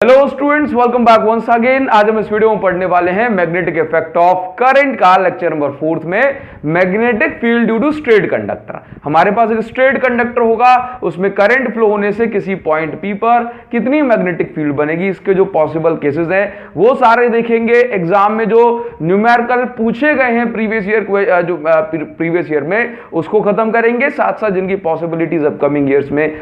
Hello students, welcome back once again. आज हम इस वीडियो में पढ़ने वाले हैं मैग्नेटिक इफेक्ट ऑफ करंट का लेक्चर नंबर 4 में magnetic field due to straight conductor. हमारे पास एक स्ट्रेट कंडक्टर होगा, उसमें करंट फ्लो होने से किसी पॉइंट पी पर कितनी मैग्नेटिक फील्ड बनेगी, इसके जो पॉसिबल केसेस हैं वो सारे देखेंगे। एग्जाम में जो न्यूमेरिकल पूछे गए हैं प्रीवियस ईयर में उसको खत्म करेंगे, साथ साथ जिनकी पॉसिबिलिटीज अपकमिंग ईयर्स में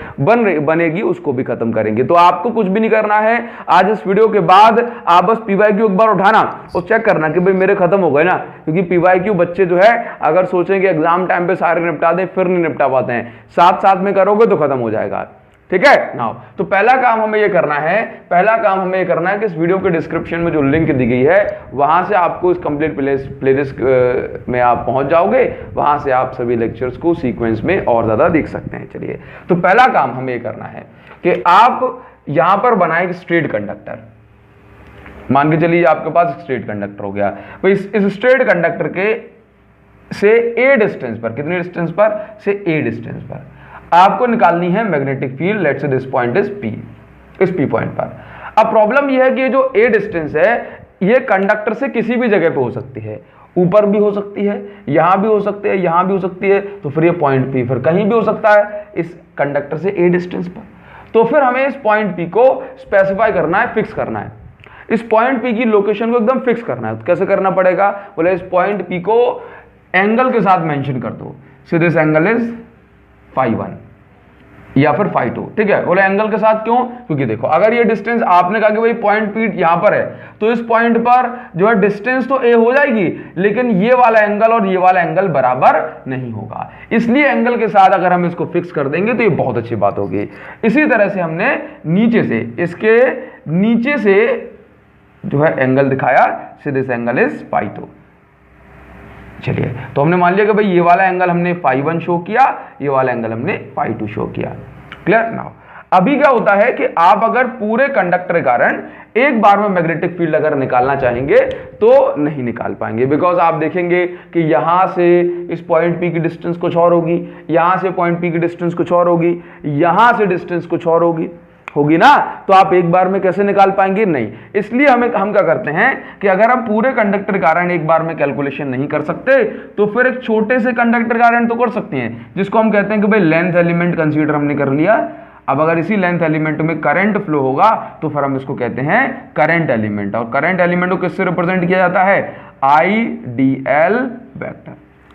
बनेगी उसको भी खत्म करेंगे। तो आपको कुछ भी नहीं करना है, आज इस वीडियो के बाद आप बस पीवाईक्यू एक बार उठाना और चेक करना कि भाई मेरे खत्म हो गए ना, क्योंकि पीवाईक्यू बच्चे जो है अगर सोचेंगे एग्जाम टाइम पे सारे निपटा दें फिर नहीं निपटा पाते हैं, साथ साथ में करोगे तो खत्म हो जाएगा। ठीक है ना। तो पहला काम हमें ये करना है कि इस वीडियो के डिस्क्रिप्शन में जो लिंक दी गई है वहां से आपको इस कंप्लीट प्लेलिस्ट में आप पहुंच जाओगे, वहां से आप सभी लेक्चर्स को सीक्वेंस में और ज्यादा देख सकते हैं। चलिए, तो पहला काम हमें ये करना है कि आप यहां पर बनाए एक स्ट्रेट कंडक्टर। मान के चलिए आपके पास स्ट्रेट कंडक्टर हो गया, तो इस स्ट्रेट कंडक्टर के से ए डिस्टेंस पर, कितने डिस्टेंस पर, से ए डिस्टेंस पर आपको निकालनी है magnetic field. Let's say this point is P, इस पी पॉइंट पर। अब प्रॉब्लम यह है कि ये जो ए डिस्टेंस है ये कंडक्टर से किसी भी जगह पे हो सकती है, ऊपर भी हो सकती है, यहां भी हो सकती है, यहां भी हो सकती है, तो फिर ये पॉइंट पी फिर कहीं भी हो सकता है इस कंडक्टर से ए डिस्टेंस पर। तो फिर हमें इस पॉइंट पी को स्पेसिफाई करना है, फिक्स करना है, इस पॉइंट पी की लोकेशन को एकदम फिक्स करना है। तो कैसे करना पड़ेगा, बोले इस पॉइंट पी को एंगल के साथ मेंशन कर दो। सो दिस एंगल इज φ1 या फिर φ2। ठीक है, बोले एंगल के साथ क्यों, क्योंकि देखो अगर ये डिस्टेंस आपने कहा कि भाई पॉइंट पी यहां पर है, तो इस पॉइंट पर जो है डिस्टेंस तो ए हो जाएगी, लेकिन ये वाला एंगल और ये वाला एंगल बराबर नहीं होगा, इसलिए एंगल के साथ अगर हम इसको फिक्स कर देंगे तो ये बहुत अच्छी बात होगी। इसी तरह से हमने नीचे से, इसके नीचे से जो है एंगल दिखाया, दिस एंगल इज φ2। चलिए, तो हमने मान लिया कि भाई ये वाला एंगल हमने φ1 शो किया, ये वाला एंगल हमने φ2 शो किया। Clear now. अभी क्या होता है कि आप अगर पूरे कंडक्टर के कारण एक बार में मैग्नेटिक फील्ड अगर निकालना चाहेंगे तो नहीं निकाल पाएंगे, बिकॉज आप देखेंगे कि यहां से इस पॉइंट पी की डिस्टेंस कुछ और होगी, यहां से पॉइंट पी की डिस्टेंस कुछ और होगी, यहां से डिस्टेंस कुछ और होगी ना, तो आप एक बार में कैसे निकाल पाएंगे, नहीं। इसलिए हम क्या करते हैं कि अगर हम पूरे कंडक्टर के कारण एक बार में कैलकुलेशन नहीं कर सकते तो फिर एक छोटे से कंडक्टर के कारण तो कर सकते हैं, जिसको हम कहते हैं कि भाई लेंथ एलिमेंट कंसीडर हमने कर लिया। अब अगर इसी लेंथ एलिमेंट में करंट फ्लो होगा तो फिर हम इसको कहते हैं करंट एलिमेंट, और करंट एलिमेंट को किससे रिप्रेजेंट किया जाता है, IDL वेक्टर।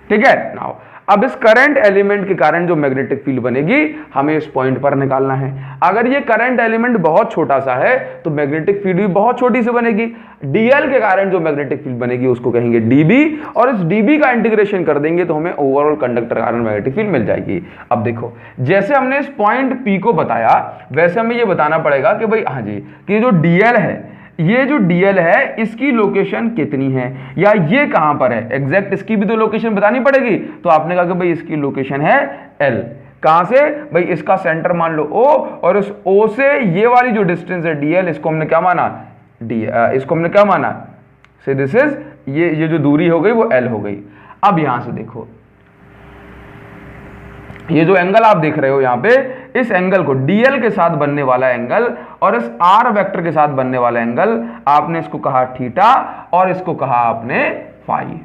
ठीक है नाउ, अब इस करंट एलिमेंट के कारण जो मैग्नेटिक फील्ड बनेगी हमें इस पॉइंट पर निकालना है। अगर ये करंट एलिमेंट बहुत छोटा सा है तो मैग्नेटिक फील्ड भी बहुत छोटी सी बनेगी। डीएल के कारण जो मैग्नेटिक फील्ड बनेगी उसको कहेंगे डीबी, और इस डीबी का इंटीग्रेशन कर देंगे तो हमें ओवरऑल कंडक्टर के कारण मैग्नेटिक फील्ड मिल जाएगी। अब देखो, जैसे हमने इस पॉइंट पी को बताया वैसे हमें ये बताना पड़ेगा कि भाई हाँ जी, कि जो डीएल है, ये जो डीएल है इसकी लोकेशन कितनी है, या ये कहां पर है एग्जैक्ट, इसकी भी तो लोकेशन बतानी पड़ेगी। तो आपने कहा कि भाई इसकी लोकेशन है एल। कहां से, भाई इसका सेंटर मान लो O, और इस O से ये वाली जो डिस्टेंस है डीएल, इसको हमने क्या माना, इसको हमने क्या माना, से दिस इज ये जो दूरी हो गई वो एल हो गई। अब यहां से देखो, ये जो एंगल आप देख रहे हो यहां पे, इस एंगल को डीएल के साथ बनने वाला एंगल और इस आर वेक्टर के साथ बनने वाला एंगल, आपने इसको कहा थीटा और इसको कहा आपने फाई।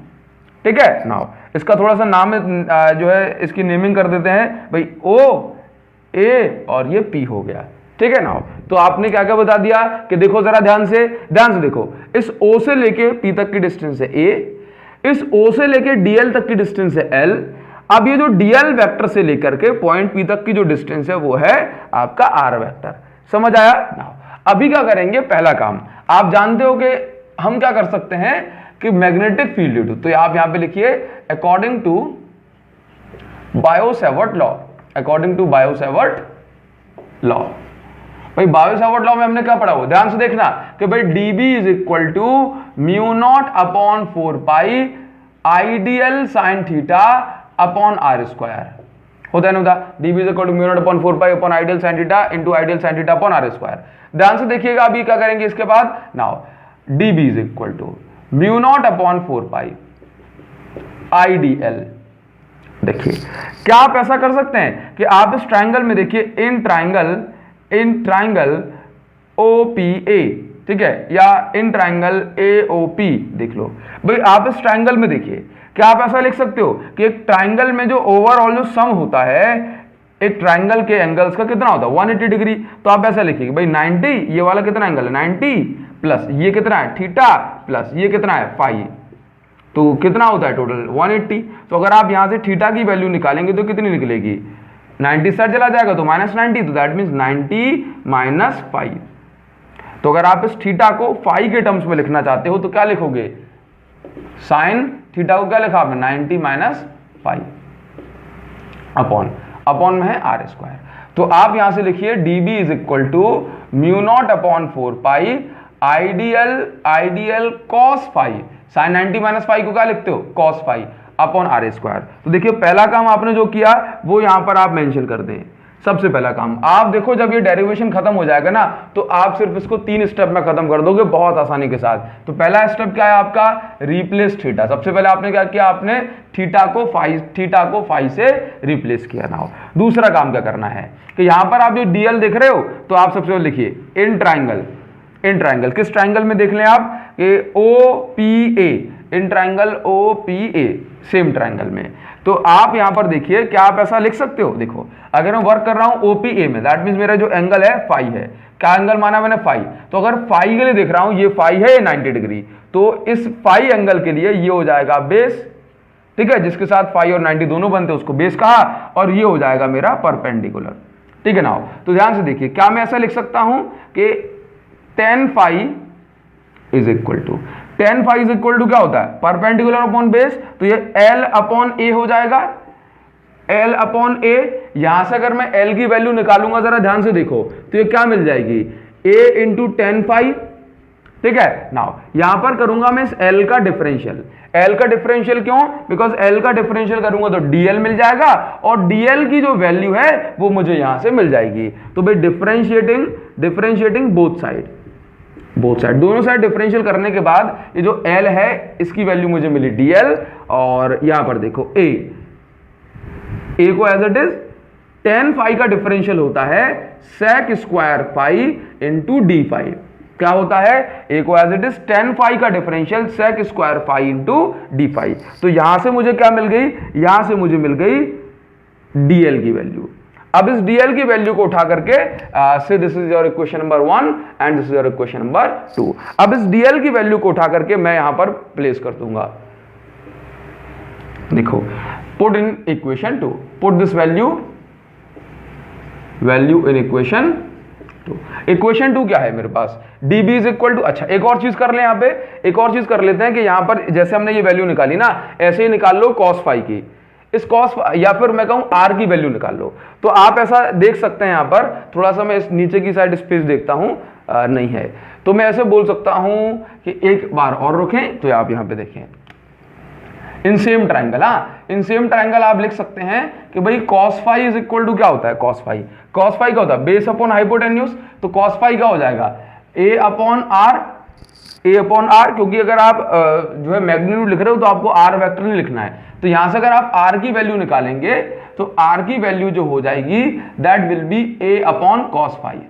ठीक है नाउ, इसका थोड़ा सा नाम जो है इसकी नेमिंग कर देते हैं भाई, ओ ए और ये पी हो गया। ठीक है नाउ, तो आपने क्या क्या बता दिया कि देखो जरा ध्यान से देखो, इस ओ से लेके पी तक की डिस्टेंस है ए, इस ओ से लेके डीएल तक की डिस्टेंस है एल। अब ये जो डीएल वेक्टर से लेकर के पॉइंट पी तक की जो डिस्टेंस है वो है आपका आर वेक्टर। समझ आया ना। अभी क्या करेंगे, पहला काम आप जानते हो कि हम क्या कर सकते हैं कि मैग्नेटिक फील्ड ड्यू टू, तो आप यहां पे लिखिए according to Biot Savart law, according to Biot Savart law. भाई बायो-सैवर्ट लॉ में हमने क्या पढ़ा हो, ध्यान से देखना कि भाई dB is equal to μ0 upon 4 pi ideal sine theta upon are square होता है ना, dB is equal to μ0 upon 4 pi upon ideal sine theta into ideal sine theta upon are square. ध्यान से देखिएगा, अभी क्या करेंगे इसके बाद, now dB is equal to μ0 upon 4 pi IDL। देखिए क्या आप ऐसा कर सकते हैं कि आप इस ट्राइंगल में देखिए, इन ट्राइंगल OPA, ठीक है, या इन ट्राइंगल AOP देख लो। भाई आप इस ट्राइंगल में देखिए, क्या आप ऐसा लिख सकते हो कि एक ट्राइंगल में जो ओवरऑल जो सम होता है एक ट्राइंगल के एंगल्स का कितना होता है 180 डिग्री। तो आप ऐसा लिखिए भाई 90, ये वाला कितना एंगल है 90 प्लस ये कितना है थीटा प्लस ये कितना है फाई, तो कितना होता है टोटल 180। तो अगर आप यहां से थीटा की वैल्यू निकालेंगे तो कितनी निकलेगी 90 से चला जाएगा तो -90, तो दैट मीन्स 90 माइनस फाई। तो अगर आप इस थीटा को फाई के टर्म्स में लिखना चाहते हो तो क्या लिखोगे, साइन थीटा को क्या लिखा आपने 90 माइनस फाई अपॉन में है आर स्क्वायर। तो आप यहां से लिखिए dB is equal to mu not upon 4 pi ideal cos phi, sine 90 minus phi को क्या लिखते हो cos phi upon are square. तो देखिए पहला काम आपने जो किया वो यहां पर आप मेंशन कर दें। सबसे पहला काम आप देखो, जब ये डेरिवेशन खत्म हो जाएगा ना तो आप सिर्फ इसको 3 स्टेप में खत्म कर दोगे बहुत आसानी के साथ। तो पहला स्टेप क्या है आपका, रिप्लेस थीटा। सबसे पहले आपने क्या किया, आपने थीटा को फाई से रिप्लेस किया ना हो। दूसरा काम क्या करना है कि यहां पर आप जो डीएल देख रहे हो तो आप सबसे पहले लिखिए इन ट्राइंगल किस ट्राइंगल में देख लें आप, OPA, in triangle OPA same triangle में। तो आप यहां पर देखिए क्या आप ऐसा लिख सकते हो, देखो अगर मैं वर्क कर रहा हूं OPA में, दैट मींस मेरा जो एंगल है फाई है, क्या एंगल माना मैंने फाई, तो अगर फाई के लिए देख रहा हूं ये फाई है 90 डिग्री, तो इस फाई एंगल के लिए ये हो जाएगा बेस, ठीक है, जिसके साथ फाई और 90 दोनों बनते हैं उसको बेस कहा, और ये हो जाएगा मेरा परपेंडिकुलर, ठीक है ना। तो ध्यान से देखिए क्या मैं ऐसा लिख सकता हूं कि tan phi is equal to क्या होता है परपेंडिकुलर अपॉन बेस, तो ये L अपॉन A हो जाएगा, L अपॉन A। यहां से अगर मैं L की वैल्यू निकालूंगा जरा ध्यान से देखो तो ये क्या मिल जाएगी A इंटू tan फाई, ठीक है। नाउ यहां पर करूंगा मैं इस L का डिफरेंशियल क्यों, बिकॉज L का डिफरेंशियल करूंगा तो DL मिल जाएगा, और DL की जो वैल्यू है वो मुझे यहां से मिल जाएगी। तो भाई डिफरेंशिएटिंग बोथ साइड दोनों साइड डिफरेंशियल करने के बाद ये जो L है इसकी वैल्यू मुझे मिली DL, और यहां पर देखो A को as it is tan phi का डिफरेंशियल होता है sec square phi into d phi. क्या होता है, A को as it is tan phi का differential sec square phi into d phi. तो यहां से मुझे क्या मिल गई, यहां से मुझे मिल गई DL की वैल्यू। अब इस DL की वैल्यू को उठा करके से this is your equation number 1 and this is your equation number 2। अब इस DL की वैल्यू को उठा करके मैं यहां पर प्लेस कर दूंगा, देखो put in equation 2, put this value in equation 2। Equation 2 क्या है मेरे पास, dB इज इक्वल टू, अच्छा एक और चीज कर ले, यहां पे एक और चीज कर लेते हैं कि यहां पर जैसे हमने ये वैल्यू निकाली ना, ऐसे ही निकाल लो cos फाई की, इस कॉस या फिर मैं कहूं R की वैल्यू निकाल लो। तो आप ऐसा देख सकते हैं, यहां पर थोड़ा सा मैं इस नीचे की साइड स्पेस देखता हूं, नहीं है, तो मैं ऐसे बोल सकता हूं कि एक बार और रुकें, तो आप यहां पे देखें in same triangle, in same triangle आप लिख सकते हैं कि भाई cos phi is equal to क्या होता है, cos फाई क्या होता है बेस अपॉन हाइपोटेन्यूज, तो cos फाई क्या हो जाएगा A अपॉन आर, क्योंकि अगर आप जो है मैग्नीट्यूड लिख रहे हो तो आपको R वेक्टर नहीं लिखना है, तो यहां से अगर आप R की वैल्यू निकालेंगे तो R की वैल्यू जो हो जाएगी that will be A upon cos phi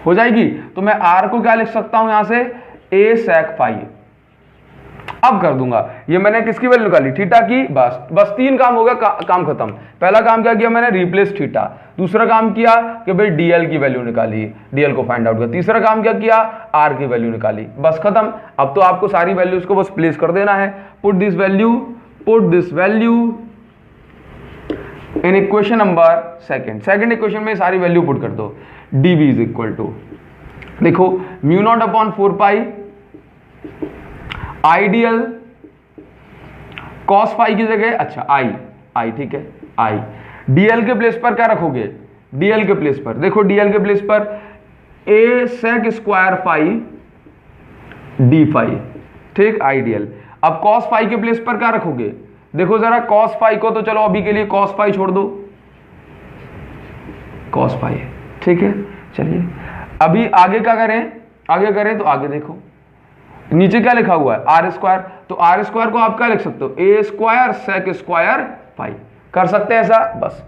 हो जाएगी। तो मैं R को क्या लिख सकता हूं यहां से A sec फाई। अब कर दूंगा, ये मैंने किसकी वैल्यू निकाली थीटा की, बस 3 काम हो गया, काम खत्म। पहला काम क्या किया मैंने, रिप्लेस थीटा। दूसरा काम किया कि भाई DL की वैल्यू निकाली, DL को फाइंड आउट किया। तीसरा काम क्या किया, R की वैल्यू निकाली, बस खत्म। अब तो आपको सारी वैल्यूज को बस प्लेस कर देना है। Put this value in equation number second equation में सारी वैल्यू पुट कर दो। dB इज इक्वल टू, देखो mu not upon 4 pi ideal cos phi की जगह, अच्छा आई, ठीक है आई, DL के प्लेस पर क्या रखोगे, DL के प्लेस पर देखो, DL के प्लेस पर A sec square phi D phi, ठीक आइडियल। अब cos फाई के प्लेस पर क्या रखोगे, देखो जरा cos फाई को, तो चलो अभी के लिए cos फाई छोड़ दो, cos फाई, ठीक है। चलिए अभी आगे क्या करें, तो आगे देखो नीचे क्या लिखा हुआ है आर स्क्वायर, तो आर स्क्वायर को आप क्या लिख सकते हो ए स्क्वायर सेक स्क्वायर फाई, कर सकते हैं ऐसा। बस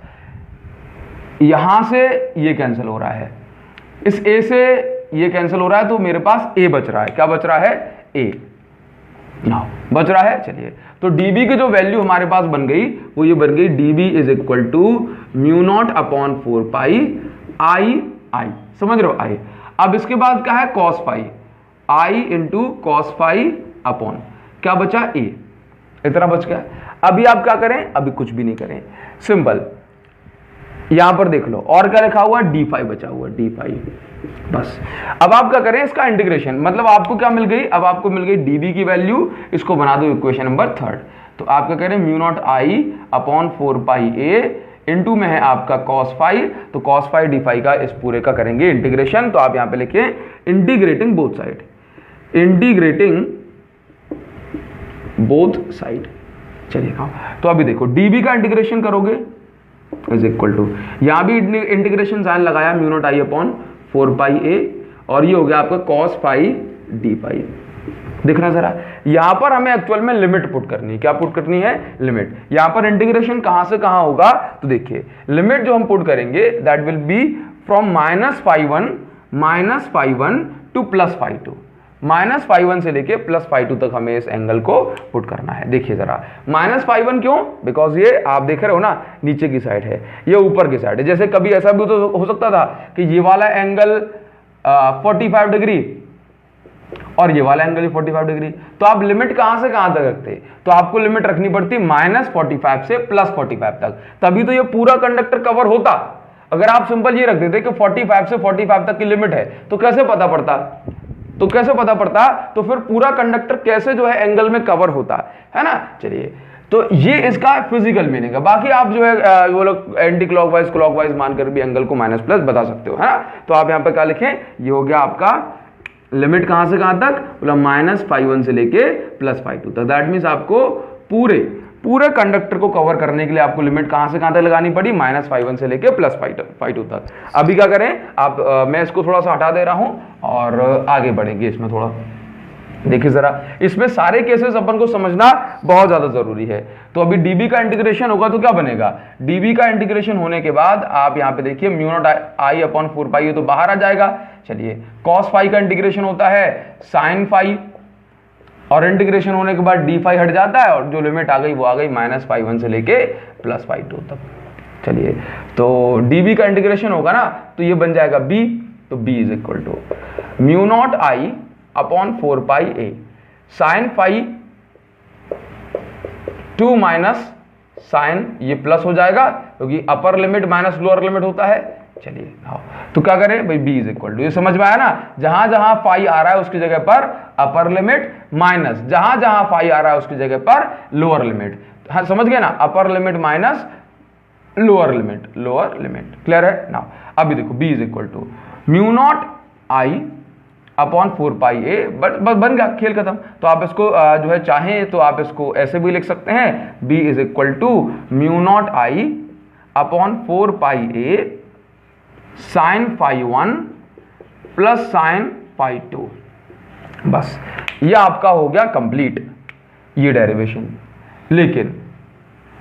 यहां से ये कैंसिल हो रहा है, इस ए से ये कैंसिल हो रहा है तो मेरे पास ए बच रहा है। क्या बच रहा है? ए बच रहा है। चलिए, तो dB की जो वैल्यू हमारे पास बन गई वो ये बन गई dB is equal to mu not upon 4 pi I. समझ रहे हो? आई। अब इसके बाद क्या है? Cos pi, I into cos pi upon क्या बचा? ए। इतना बच गया। अभी आप क्या करें? अभी कुछ भी नहीं करें, सिंपल यहां पर देख लो और क्या लिखा हुआ? डी फाई बचा हुआ, डी फाई। बस अब आप क्या करें? इसका इंटीग्रेशन, मतलब आपको क्या मिल गई? अब आपको मिल गई dB की वैल्यू, इसको बना दो इक्वेशन नंबर 3। तो आप क्या करें? Mu not I upon 4 pi A into में है आपका कॉस फाई, तो कॉस फाई डी फाई का इस पूरे का करेंगे इंटीग्रेशन। तो आप यहां पे लिखिए integrating both side, integrating both side. चलिए तो अभी देखो dB का इंटीग्रेशन करोगे इज इक्वल टू, यहां भी इंटीग्रेशन साइन लगाया mu not I upon 4 pi ए और ये हो गया आपका कॉस फाई डी फाई। देखना जरा, यहां पर हमें एक्चुअल में लिमिट पुट करनी है। क्या पुट करनी है? लिमिट। यहां पर इंटीग्रेशन कहां से कहां होगा? तो देखिए लिमिट जो हम पुट करेंगे that will be from -φ1 to +φ2। -φ1 से लेके +φ2 तक हमें इस एंगल को पुट करना है। देखिए जरा, -φ1 क्यों? बिकॉज ये आप देख रहे हो ना नीचे की साइड है, ये ऊपर की साइड है। जैसे कभी ऐसा भी तो हो सकता था कि ये वाला एंगल 45 डिग्री और ये वाला एंगल 45 डिग्री, तो आप लिमिट कहां से कहां तक रखते? तो आपको लिमिट रखनी पड़ती -45 से +45 तक, तभी तो ये पूरा कंडक्टर कवर होता। अगर आप सिंपल ये रख देते कि 45 से 45 तक की लिमिट है तो कैसे पता पड़ता? तो फिर पूरा कंडक्टर कैसे जो है एंगल में कवर होता है ना। चलिए, तो ये इसका फिजिकल मीनिंग है। बाकी आप जो है वो लोग एंटी क्लॉकवाइज क्लॉकवाइज मानकर भी एंगल को माइनस प्लस बता सकते हो, है ना। तो आप यहां पे क्या लिखें? ये हो गया आपका लिमिट कहां से कहां तक? मतलब -φ1 से लेके +φ2 तक। दैट मीन्स आपको पूरे कंडक्टर को कवर करने के लिए आपको लिमिट कहां से कहां तक लगानी पड़ी? -φ1 से लेके +φ2 तक। अभी क्या करें आप? मैं इसको थोड़ा सा हटा दे रहा हूं और आगे बढ़ेंगे इसमें थोड़ा। देखिए जरा, इसमें सारे केसेस अपन को समझना बहुत ज्यादा जरूरी है। तो अभी dB का इंटीग्रेशन होगा तो क्या बनेगा? dB का इंटीग्रेशन होने के बाद आप यहां पे देखिए म्यू नॉट आई अपॉन 4 पाई, ये तो बाहर आ जाएगा। चलिए, कॉस फाई का इंटीग्रेशन होता है साइन फाई, और इंटीग्रेशन होने के बाद डी फाई हट जाता है और जो लिमिट आ गई वो आ गई -φ1 से लेके +φ2 तक। चलिए, तो dB का इंटीग्रेशन होगा ना तो ये बन जाएगा b। तो b is equal to mu not I upon 4 pi A sine phi 2 minus sine, ये प्लस हो जाएगा क्योंकि upper limit minus lower limit होता है। चलिए हाँ, तो क्या करें भाई? b इज इक्वल टू, ये समझ में आया ना, जहां जहां फाई आ रहा है उसकी जगह पर अपर लिमिट माइनस जहां जहां फाई आ रहा है उसकी जगह पर लोअर लिमिट। हाँ, समझ गए ना, upper limit minus lower limit. Clear है ना। अभी देखो b is equal to mu not I upon 4 pi A, but बन गया, खेल खत्म। तो आप इसको जो है चाहें तो आप इसको ऐसे भी लिख सकते हैं, b is equal to mu not I upon 4 pi A sine phi 1 plus sine phi 2। बस ये आपका हो गया कंप्लीट ये डेरिवेशन। लेकिन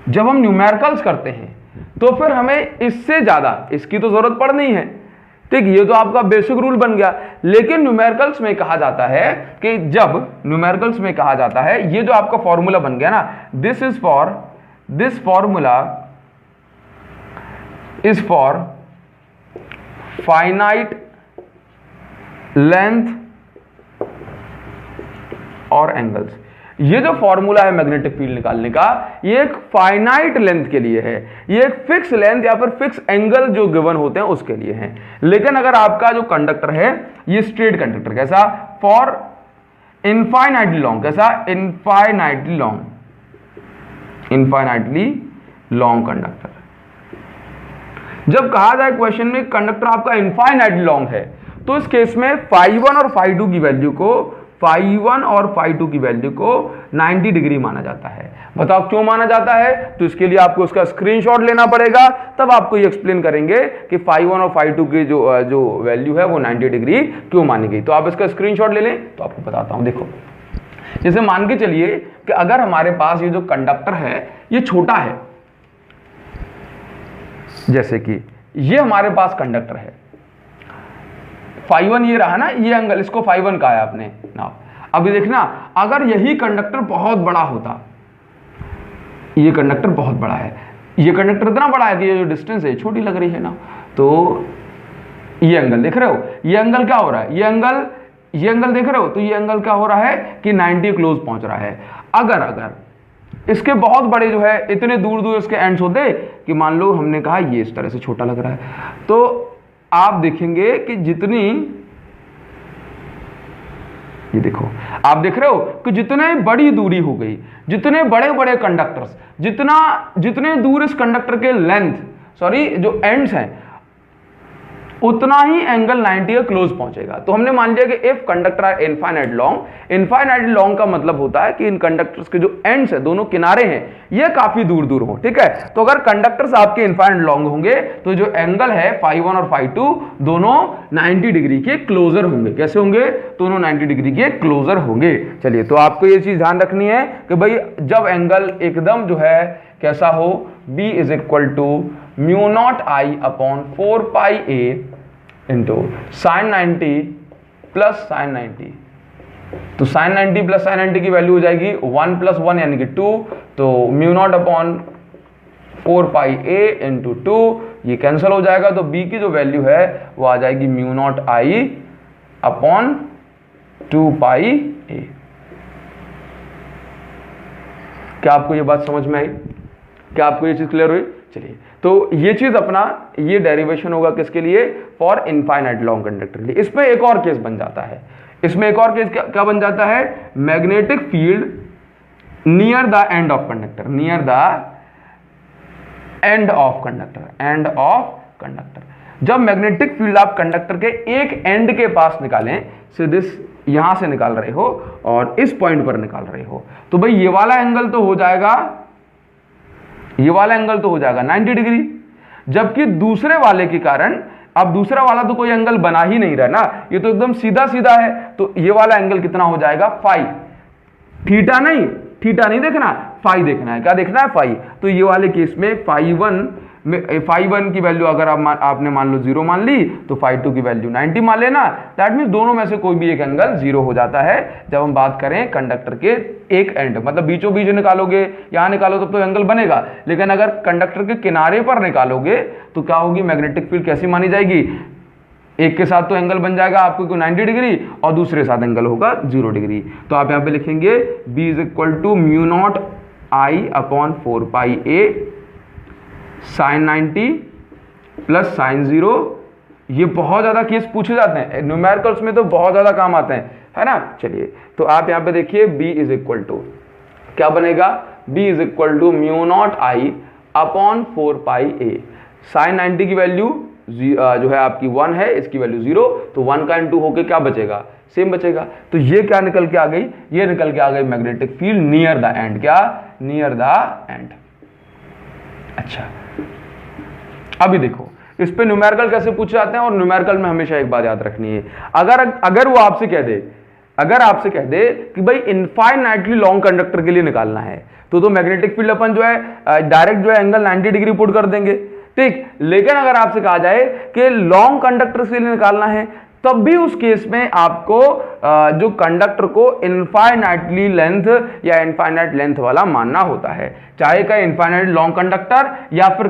जब हम न्यूमेरिकल्स करते हैं तो फिर हमें इससे ज्यादा इसकी तो जरूरत पड़ नहीं है, ठीक। ये तो आपका बेसिक रूल बन गया। लेकिन न्यूमेरिकल्स में कहा जाता है कि जब न्यूमेरिकल्स में कहा जाता है ये जो आपका फॉर्मूला बन गया ना, this formula is for finite length और एंगल्स। ये जो फॉर्मूला है मैग्नेटिक फील्ड निकालने का, ये एक फाइनाइट लेंथ के लिए है, ये एक फिक्स लेंथ या फिर फिक्स एंगल जो गिवन होते हैं उसके लिए है। लेकिन अगर आपका जो कंडक्टर है ये स्ट्रेट कंडक्टर, कैसा? फॉर इनफाइनाइटली लॉन्ग, कैसा? Infinitely long conductor. जब कहा जाए क्वेश्चन में कंडक्टर आपका इनफाइनाइटली लॉन्ग है तो इस केस में φ1 और φ2 की वैल्यू को φ1 और φ2 की वैल्यू को 90 डिग्री माना जाता है। बताओ क्यों माना जाता है? तो इसके लिए आपको उसका स्क्रीनशॉट लेना पड़ेगा, तब आपको ये एक्सप्लेन करेंगे कि φ1 और φ2 की जो वैल्यू है वो 90 डिग्री क्यों मानी गई। तो आप इसका स्क्रीनशॉट ले लें तो आपको बताता हूं। देखो, जैसे मान के चलिए कि अगर हमारे पास ये जो कंडक्टर है ये छोटा है, जैसे कि ये हमारे पास कंडक्टर है, φ1 ये रहा ना, ये एंगल, इसको φ1 कहा है आपने ना। अभी देखना, अगर यही कंडक्टर बहुत बड़ा होता, ये कंडक्टर बहुत बड़ा है, ये कंडक्टर इतना बड़ा है कि ये जो डिस्टेंस है छोटी लग रही है ना, तो ये एंगल देख रहे हो, ये एंगल क्या हो रहा है, ये एंगल देख रहे हो, तो ये एंगल क्या हो रहा है कि 90 क्लोज पहुंच रहा है। अगर इसके बहुत बड़े जो है, इतने दूर दूर इसके एंड्स होते कि मान लो हमने कहा ये इस तरह से छोटा लग रहा है, तो आप देखेंगे कि जितनी, ये देखो आप देख रहे हो कि जितने बड़ी दूरी हो गई, जितने बड़े बड़े कंडक्टर्स, जितने दूर इस कंडक्टर के लेंथ, सॉरी जो एंड्स हैं, उतना ही एंगल 90 के क्लोज पहुंचेगा। तो हमने मान लिया कि if conductor are infinitely long का मतलब होता है कि इन कंडक्टर्स के जो एंड्स है, दोनों किनारे हैं, ये काफी दूर दूर हो, ठीक है। तो अगर कंडक्टर्स आपके इनफाइनाइट लॉन्ग होंगे तो जो एंगल है φ1 और φ2 दोनों 90 डिग्री के क्लोजर होंगे। कैसे होंगे? दोनों 90 डिग्री के क्लोजर होंगे। चलिए, तो आपको ये चीज ध्यान रखनी है कि भाई जब एंगल एकदम जो है कैसा हो, b is equal to mu not I upon 4 pi a into sine 90 plus sine 90। तो साइन 90 प्लस साइन 90 की वैल्यू हो जाएगी 1 प्लस 1 यानी कि 2, तो mu not upon 4 pi a into 2, ये कैंसिल हो जाएगा, तो b की जो वैल्यू है वो आ जाएगी mu not I upon 2 pi a। क्या आपको ये बात समझ में आई? क्या आपको ये चीज क्लियर हुई? चलिए, तो ये चीज अपना, ये डेरिवेशन होगा किसके लिए? फॉर इनफाइनाइट लॉन्ग कंडक्टर के लिए। इसमें एक और केस बन जाता है, इसमें एक और केस क्या बन जाता है? Magnetic field near the end of conductor, near the end of conductor, end of conductor. जब मैग्नेटिक फील्ड आप कंडक्टर के एक एंड के पास निकालें, सीधे यहां से निकाल रहे हो और इस पॉइंट पर निकाल रहे हो, तो भाई ये वाला एंगल तो हो जाएगा, ये वाला एंगल तो हो जाएगा 90 डिग्री, जबकि दूसरे वाले के कारण, अब दूसरा वाला तो कोई एंगल बना ही नहीं रहा ना, ये तो एकदम सीधा सीधा है, तो ये वाला एंगल कितना हो जाएगा? फाई। थीटा नहीं देखना, फाई देखना है। क्या देखना है? फाई। तो ये वाले केस में φ1 की वैल्यू अगर आपने मान लो 0 मान ली, तो φ2 की वैल्यू 90 मान लेना। दैट मीन्स दोनों में से कोई भी एक एंगल 0 हो जाता है जब हम बात करें कंडक्टर के एक एंड, मतलब बीचों बीच निकालोगे, यहां निकालो तब तो एंगल बनेगा, लेकिन अगर कंडक्टर के किनारे पर निकालोगे तो क्या होगी? मैग्नेटिक फील्ड कैसी मानी जाएगी? एक के साथ तो एंगल बन जाएगा आपको 90 डिग्री और दूसरे साथ एंगल होगा 0 डिग्री। तो आप यहां पे लिखेंगे b is equal to mu not I upon 4 pi a sine 90 plus sine 0। ये बहुत ज्यादा केस पूछे जाते हैं न्यूमेरिकल्स में, तो बहुत ज्यादा काम आते हैं, है ना। चलिए, तो आप यहां पे देखिए b इज इक्वल टू क्या बनेगा? b is equal to mu not I upon 4 pi a। Sine 90 की वैल्यू जो है आपकी 1 है, इसकी वैल्यू 0, तो 1 का इंटू होके क्या बचेगा? सेम बचेगा। तो ये क्या निकल के आ गई? ये निकल के आ गई magnetic field near the end. क्या? Near the end. अच्छा, अभी देखो इस पे न्यूमेरिकल कैसे पूछे जाते हैं, और न्यूमेरिकल में हमेशा एक बात याद रखनी है, अगर वो आपसे कह दे, अगर आपसे कह दे कि भाई इनफाइनाइटली लॉन्ग कंडक्टर के लिए निकालना है, तो मैग्नेटिक फील्ड अपन जो है डायरेक्ट जो है एंगल 90 डिग्री पुट कर देंगे, ठीक। लेकिन अगर आपसे कहा जाए कि लॉन्ग कंडक्टर के लिए निकालना है, तब भी उस केस में आपको जो कंडक्टर को इनफाइनाइटली लेंथ या इनफाइनाइट लेंथ वाला मानना होता है, चाहे कहे इनफाइनाइट लॉन्ग कंडक्टर या फिर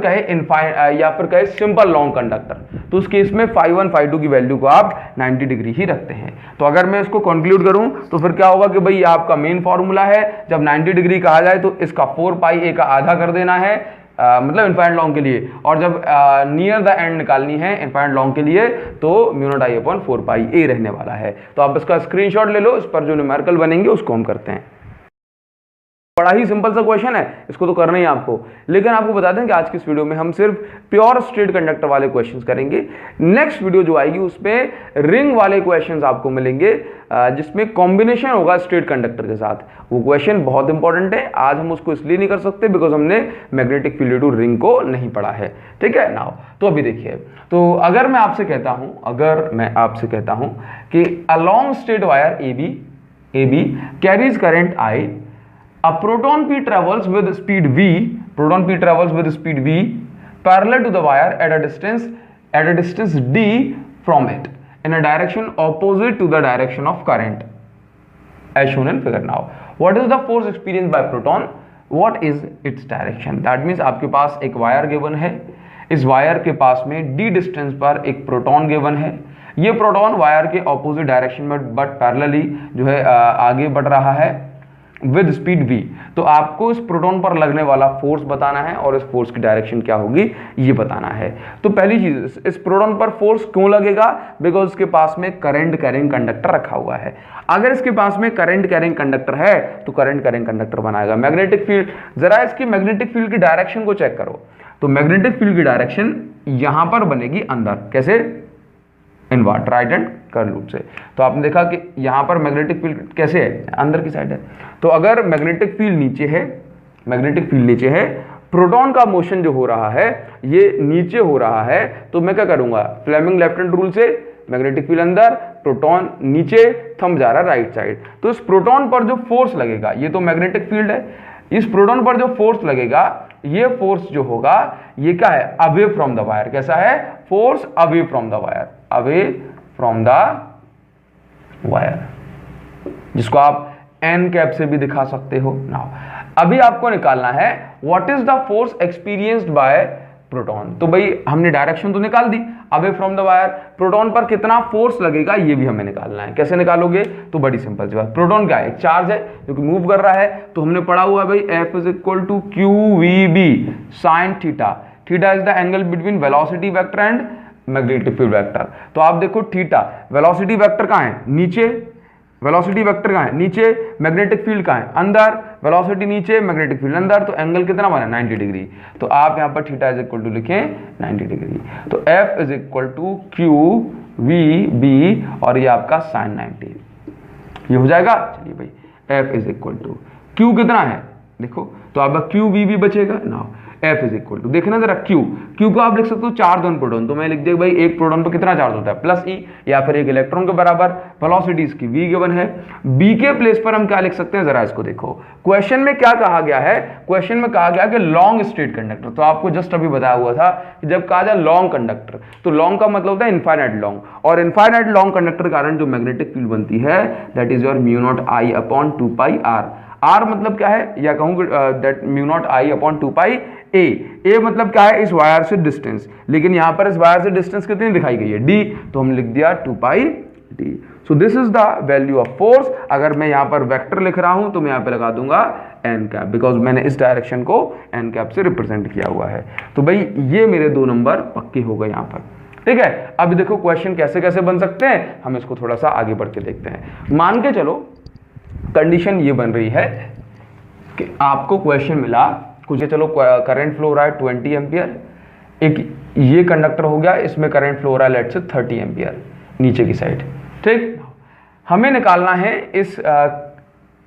कहे सिंपल लॉन्ग कंडक्टर। तो उस केस में φ1 φ2 की वैल्यू को आप 90 डिग्री ही रखते हैं। तो अगर मैं इसको कंक्लूड करूं तो फिर क्या होगा कि भाई आपका मेन फॉर्मूला है, जब 90 डिग्री कहा जाए तो इसका 4 पाई a का आधा कर देना है, मतलब इनफाइनाइट लॉन्ग के लिए, और जब नियर द एंड निकालनी है इनफाइनाइट लॉन्ग के लिए तो mu not I upon 4 pi a रहने वाला है। तो आप इसका स्क्रीनशॉट ले लो, इस पर जो न्यूमेरिकल बनेंगे उसको हम करते हैं। बड़ा ही सिंपल सा क्वेश्चन है, इसको तो करना ही आपको, लेकिन आपको बता दें कि आज की इस वीडियो में हम सिर्फ प्योर स्ट्रेट कंडक्टर वाले क्वेश्चंस करेंगे। नेक्स्ट वीडियो जो आएगी उसमें रिंग वाले क्वेश्चंस आपको मिलेंगे, जिसमें कॉम्बिनेशन होगा स्ट्रेट कंडक्टर के साथ। वो क्वेश्चन बहुत इंपॉर्टेंट है, आज हम उसको इसलिए नहीं कर सकते बिकॉज हमने मैग्नेटिक फील्ड टू रिंग को नहीं पढ़ा है, ठीक है ना। तो अभी देखिए, तो अगर मैं आपसे कहता हूं कि along straight wire AB carries current I, a proton P travels with speed v parallel to the wire at a distance d from it, in a direction opposite to the direction of current as shown in figure. Now what is the force experienced by proton, what is its direction? That means आपके पास एक wire given है, इस wire के पास में d distance पर एक proton given है, ये प्रोटॉन वायर के ऑपोजिट डायरेक्शन में बट पैरेलली जो है आगे बढ़ रहा है विद स्पीड v। तो आपको इस प्रोटॉन पर लगने वाला फोर्स बताना है और इस फोर्स की डायरेक्शन क्या होगी ये बताना है। तो पहली चीज, इस प्रोटॉन पर फोर्स क्यों लगेगा? बिकॉज इसके पास में करंट कैरिंग कंडक्टर रखा हुआ है। अगर इसके पास में करंट कैरिंग कंडक्टर है तो करंट कैरिंग कंडक्टर बनाएगा। मैग्नेटिक फील्ड, जरा इसकी मैग्नेटिक फील्ड की डायरेक्शन को चेक करो। तो मैग्नेटिक फील्ड की डायरेक्शन यहां पर बनेगी अंदर, कैसे? Invert, right hand curl loop से। तो आपने देखा कि यहां पर मैग्नेटिक फील्ड कैसे है? अंदर की साइड है। तो अगर मैग्नेटिक फील्ड नीचे है, मैग्नेटिक फील्ड नीचे है, प्रोटॉन का मोशन जो हो रहा है ये नीचे हो रहा है, तो मैं क्या करूंगा? फ्लेमिंग लेफ्ट हैंड रूल से मैग्नेटिक फील्ड अंदर, प्रोटॉन नीचे, थंब जा रहा है राइट साइड। तो इस प्रोटॉन पर जो फोर्स लगेगा, ये तो मैग्नेटिक फील्ड है, इस प्रोटॉन पर जो फोर्स लगेगा ये फोर्स जो होगा ये क्या है? Away from the wire. कैसा है? Force away from the wire, away from the wire, जिसको आप एन कैप से भी दिखा सकते हो। नाउ अभी आपको निकालना है what is the force experienced by proton. तो भाई हमने डायरेक्शन तो निकाल दी, away from the wire, proton पर कितना फोर्स लगेगा ये भी हमें निकालना है। कैसे निकालोगे? तो बड़ी सिंपल सी बात, प्रोटॉन क्या है? चार्ज है जो कि मूव कर रहा है। तो हमने पढ़ा हुआ है भाई F is equal to Q V B sine theta. Theta is the angle between velocity vector and magnetic field vector. तो आप देखो थीटा, वेलोसिटी वेक्टर कहाँ है? नीचे, वेलोसिटी वेक्टर कहाँ है? नीचे, मैग्नेटिक फील्ड कहाँ है? अंदर, वेलोसिटी नीचे, मैग्नेटिक फील्ड अंदर। तो एंगल कितना बना? 90 डिग्री। तो आप यहाँ पर थीटा इज इक्वल टू लिखें 90 डिग्री। तो F is equal to Q V B और ये आपका साइन 90, ये हो जाएगा। चलिए भाई F is equal to Q कितना है देखो, तो आपका क्यू वी बी बचेगा ना। F इज इक्वल टू देखना जरा Q को आप लिख सकते हो चार्ज ऑन प्रोटॉन। तो मैं लिख दिया भाई एक प्रोटॉन पर कितना चार्ज होता है? प्लस E, या फिर एक इलेक्ट्रॉन के बराबर। वेलोसिटी इसकी v गिवन है। B के प्लेस पर हम क्या लिख सकते हैं जरा इसको देखो। क्वेश्चन में क्या कहा गया है? क्वेश्चन में कहा गया कि लॉन्ग स्ट्रेट कंडक्टर। तो आपको जस्ट अभी बताया हुआ था कि जब कहा जाए लॉन्ग कंडक्टर, तो लॉन्ग का मतलब होता है इनफाइनाइट लॉन्ग, और इनफाइनाइट लॉन्ग कंडक्टर के कारण जो मैग्नेटिक फील्ड बनती है that is your mu not I upon 2 pi R. R मतलब क्या है, या कहूँ that mu not I upon 2 pi A मतलब क्या है? इस वायर से डिस्टेंस, लेकिन यहां पर इस वायर से डिस्टेंस कितनी दिखाई गई है? डी, तो हम लिख दिया 2 pi d. So this is the value of force. अगर मैं यहां पर वेक्टर लिख रहा हूं तो मैं यहां पे लगा दूंगा एन कैप, बिकॉज मैंने इस डायरेक्शन को एन कैप से रिप्रेजेंट किया हुआ है। तो भाई ये मेरे 2 नंबर पक्के हो गए यहां पर, ठीक है। अब देखो क्वेश्चन कैसे कैसे बन सकते हैं, हम इसको थोड़ा सा आगे बढ़ के देखते हैं। मान के चलो कंडीशन ये बन रही है कि आपको क्वेश्चन मिला कुछ, चलो करंट फ्लो हो रहा है 20 एम्पियर, एक ये कंडक्टर हो गया, इसमें करंट फ्लो हो रहा है लेट्स से 30 एम्पियर नीचे की साइड, ठीक। हमें निकालना है इस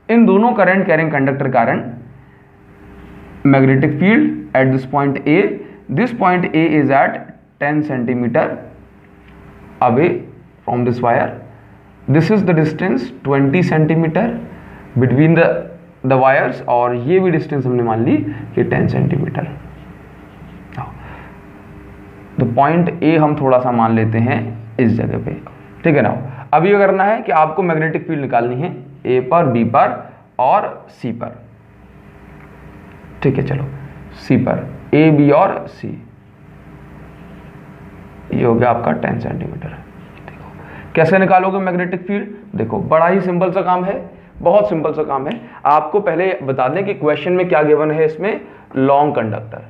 इन दोनों करंट कैरिंग कंडक्टर कारण magnetic field at this point A. This point A is at 10 centimetre away from this wire. This is the distance 20 centimetre between the wires, और ये भी डिस्टेंस हमने मान ली कि 10 सेंटीमीटर। तो पॉइंट ए हम थोड़ा सा मान लेते हैं इस जगह पे, ठीक है ना। अब ये करना है कि आपको मैग्नेटिक फील्ड निकालनी है ए पर, बी पर और सी पर, ठीक है। चलो सी पर, ए बी और सी, ये हो गया आपका 10 सेंटीमीटर। देखो कैसे निकालोगे मैग्नेटिक फील्ड, देखो बड़ा ही सिंपल सा काम है, बहुत सिंपल सा काम है। आपको पहले बता दें कि क्वेश्चन में क्या गिवन है, इसमें लॉन्ग कंडक्टर,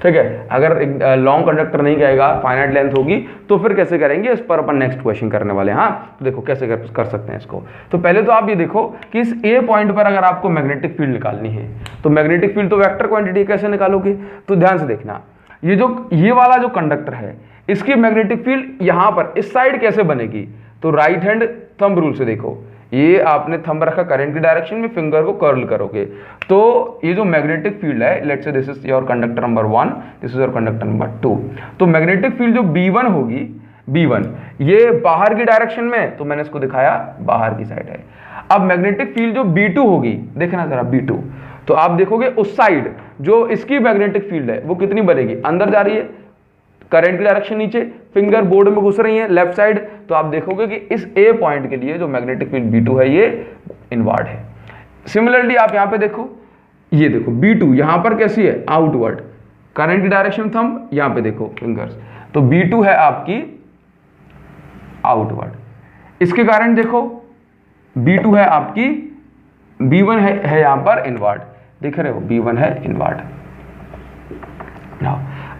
ठीक है। अगर लॉन्ग कंडक्टर नहीं कहेगा, फाइनाइट लेंथ होगी, तो फिर कैसे करेंगे, इस पर अपन नेक्स्ट क्वेश्चन करने वाले हैं। हाँ, तो देखो कैसे कर सकते हैं इसको। तो पहले तो आप ये देखो कि इस ए पॉइंट पर अगर आपको मैग्नेटिक फील्ड निकालनी है, तो मैग्नेटिक फील्ड तो वेक्टर क्वांटिटी कैसे निकालोगे, तो ध्यान से देखना, ये वाला जो कंडक्टर है इसकी मैग्नेटिक फील्ड यहां पर इस साइड कैसे बनेगी, तो राइट हैंड थंब रूल से देखो, ये आपने थंब रखा करंट की डायरेक्शन में, फिंगर को कर्ल करोगे, तो ये जो मैग्नेटिक फील्ड है, let's say this is your conductor number 1, this is your conductor number 2, तो मैग्नेटिक फील्ड जो B1 होगी, B1 ये बाहर की डायरेक्शन में, तो मैंने इसको दिखाया बाहर की साइड है। अब मैग्नेटिक फील्ड जो B2 होगी, देखना जरा B2, तो आप देखोगे उस साइड जो इसकी मैग्नेटिक फील्ड है वो कितनी बनेगी, अंदर जा रही है, करंट की डायरेक्शन नीचे, फिंगर बोर्ड में घुस रही है लेफ्ट साइड, तो आप देखोगे कि इस ए पॉइंट के लिए जो मैग्नेटिक फील्ड B2 है ये इनवर्ड है। सिमिलरली आप यहां पे देखो, ये देखो B2 यहां पर कैसी है, आउटवर्ड, करंट की डायरेक्शन थंब, यहां पे देखो फिंगर्स, तो B2 है आपकी आउटवर्ड। इसके कारण देखो B2 है आपकी, B1 है यहां पर इनवर्ड, देख रहे हो B1 है इनवर्ड।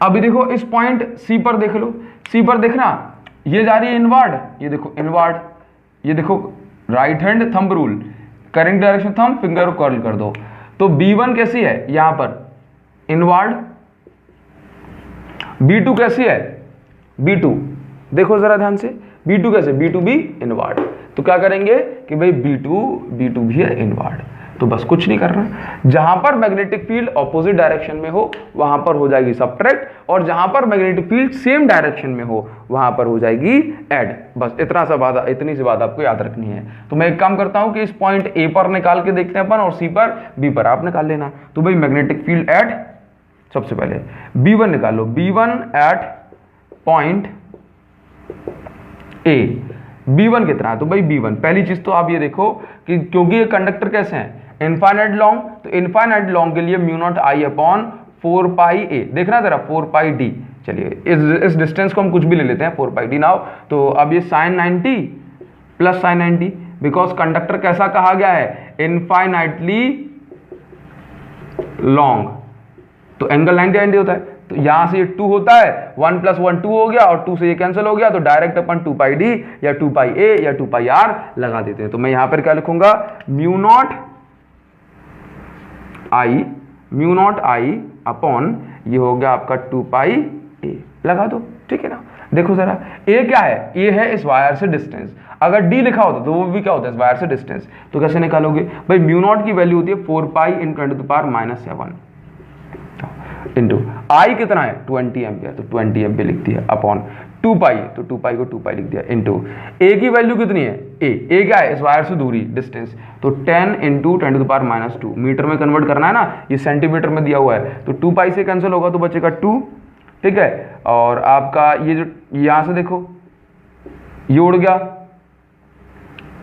अभी देखो इस पॉइंट C पर देख लो, C पर देखना ये जा रही है इनवर्ड, ये देखो इनवर्ड, ये देखो right hand thumb rule, current direction thumb, finger को कर्ल कर दो, तो B1 कैसी है यहां पर इनवर्ड, B2 कैसी है, B2 देखो जरा ध्यान से, B2 कैसे, B2 भी इनवर्ड, तो क्या करेंगे कि भाई B2 भी है इनवर्ड, तो बस कुछ नहीं करना, जहां पर मैग्नेटिक फील्ड ऑपोजिट डायरेक्शन में हो वहां पर हो जाएगी सबट्रैक्ट, और जहां पर मैग्नेटिक फील्ड सेम डायरेक्शन में हो वहां पर हो जाएगी ऐड। बस इतनी सी बात आपको याद रखनी है। तो मैं एक काम करता हूं कि इस पॉइंट ए पर निकाल के देखते हैं अपन, और सी पर, बी पर आप निकाल लेना। तो भाई मैग्नेटिक फील्ड एट, सबसे पहले B1 निकालो, B1 eight point A, B1 कितना है, तो भाई B1 पहली चीज तो आप ये देखो कि क्योंकि ये कंडक्टर कैसे हैं इनफाइनाइट लॉन्ग, तो इनफाइनाइट लॉन्ग के लिए mu not I upon 4 pi ए, देखना जरा 4 पाई डी, चलिए इस डिस्टेंस को हम कुछ भी ले लेते हैं 4 पाई डी नाउ। तो अब ये sin 90 plus sin 90, because conductor कैसा कहा गया है, इनफाइनाइटली लॉन्ग, तो एंगल 90 होता है, तो यहां से ये 2 होता है, 1 + 1 2 हो गया, और 2 से ये कैंसिल हो गया, तो डायरेक्ट अपन 2 पाई डी या 2 पाई ए या 2 पाई आर लगा देते हैं। तो मैं यहां पर क्या लिखूंगा, म्यू नॉट आई अपॉन ये हो गया आपका 2 पाई ए, लगा दो, ठीक है ना। देखो जरा ए क्या है, ए है इस वायर से डिस्टेंस, अगर डी लिखा होता तो वो भी क्या होता है, इस वायर से डिस्टेंस, तो कैसे निकालोगे भाई, म्यू नॉट की वैल्यू होती है 4 पाई × 10⁻⁷ इंटू आई कितना है 20 एम्पियर, तो 20 एम्पियर लिख दिया अपॉन 2 पाई, तो 2 पाई को 2 पाई लिख दिया, इंटू ए की वैल्यू कितनी है, ए क्या है इस वायर से दूरी डिस्टेंस, तो 10 × 10⁻², मीटर में कन्वर्ट करना है ना, ये सेंटीमीटर में दिया हुआ है, तो 2 पाई से कैंसिल होगा तो बचेगा 2, ठीक है। और आपका ये जो यहां से देखो ये उड़ गया,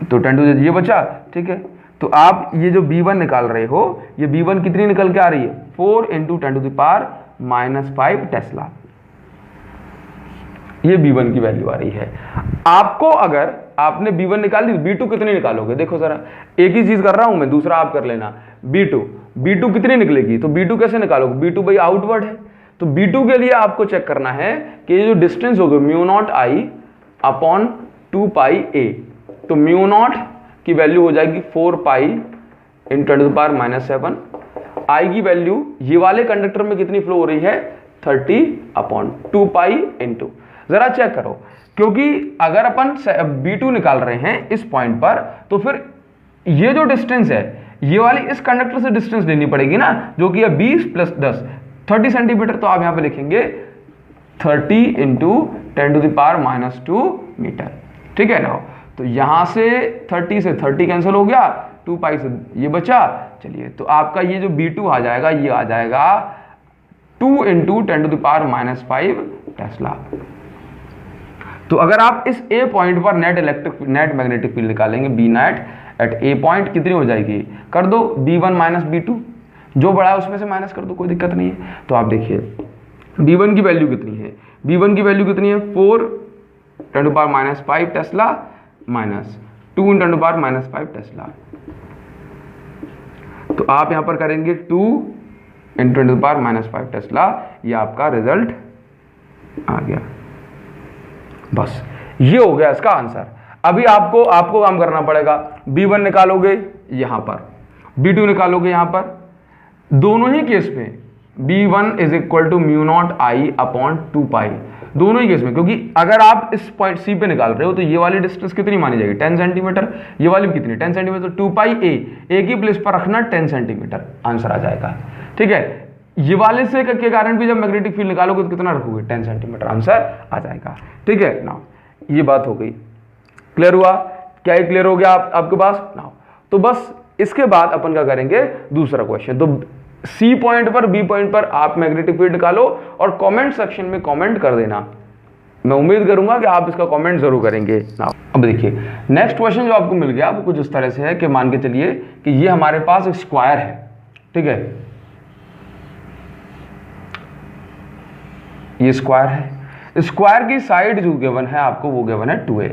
तो 10 ये बचा, ठीक है। तो आप ये जो B1 निकाल रहे हो, ये B1 कितनी निकल के आ रही है, 4 × 10⁻⁵ टेस्ला, ये B1 की वैल्यू आ रही है। आपको अगर आपने B1 निकाल दी, B2 कितनी निकालोगे, देखो जरा, एक ही चीज कर रहा हूं मैं, दूसरा आप कर लेना। B2 कितनी निकलेगी, तो B2 कैसे निकालोगे, B2 भाई आउटवर्ड है, तो B2 के लिए आपको चेक करना है कि ये जो डिस्टेंस होगा mu not I upon 2 pi ए, तो म्यू नॉट की वैल्यू हो जाएगी 4 पाई × 10⁻⁷, आई की वैल्यू ये वाले कंडक्टर में कितनी फ्लो हो रही है 30/2 पाई इंटू, जरा चेक करो, क्योंकि अगर अपन B2 निकाल रहे हैं इस पॉइंट पर, तो फिर ये जो डिस्टेंस है ये वाली इस कंडक्टर से डिस्टेंस लेनी पड़ेगी ना, जो कि है 20 + 10 30 सेंटीमीटर, तो आप यहां पे लिखेंगे 30 × 10⁻² मीटर, ठीक है ना। तो यहां से 30 से 30 कैंसिल हो गया, 2 पाई से ये बचा, चलिए तो आपका ये जो B2 आ जाएगा, ये आ जाएगा 2 × 10⁻⁵ टेस्ला। तो अगर आप इस ए पॉइंट पर नेट मैग्नेटिक फील्ड निकालेंगे, B net at A point कितनी हो जाएगी, कर दो B1 - B2, जो बड़ा है उसमें से माइनस कर दो, कोई दिक्कत नहीं है। तो आप देखिए B1 की वैल्यू कितनी है, B1 की वैल्यू कितनी है 4 × 10⁻⁵ टेस्ला माइनस 2 × 10⁻⁵ टेस्ला, तो आप यहां पर करेंगे 2 × 10⁻⁵ टेस्ला, ये आपका रिजल्ट आ गया। बस ये हो गया इसका आंसर। अभी आपको काम करना पड़ेगा, B1 निकालोगे यहां पर, B2 निकालोगे यहां पर, दोनों ही केस में B1 = mu not I upon 2 पाई, दोनों ही केस में, क्योंकि अगर आप इस पॉइंट C पे निकाल रहे हो तो ये वाली डिस्टेंस कितनी मानी जाएगी 10 सेंटीमीटर, ये वाली कितनी 10 सेंटीमीटर, तो 2 पाई ए की प्लेस पर रखना 10 सेंटीमीटर, आंसर आ जाएगा, ठीक है। ये वाले से के कारण भी जब मैग्नेटिक फील्ड निकालोगे तो कितना रखोगे 10 सेंटीमीटर, आंसर आ जाएगा, ठीक है ना। ये बात हो गई, क्लियर हुआ, क्या ये क्लियर हो गया आपके पास ना। तो बस इसके बाद अपन क्या करेंगे, दूसरा क्वेश्चन। तो सी पॉइंट पर, बी पॉइंट पर आप मैग्नेटिक फील्ड निकालो और कमेंट सेक्शन में कमेंट कर देना। मैं उम्मीद करूंगा कि आप इसका कमेंट जरूर करेंगे। अब देखिए नेक्स्ट क्वेश्चन जो आपको मिल गया वो कुछ इस तरह से है कि मान के चलिए कि ये हमारे पास एक स्क्वायर है, ठीक है, ये स्क्वायर है। स्क्वायर की साइड जो गिवन है आपको वो गिवन है 2a।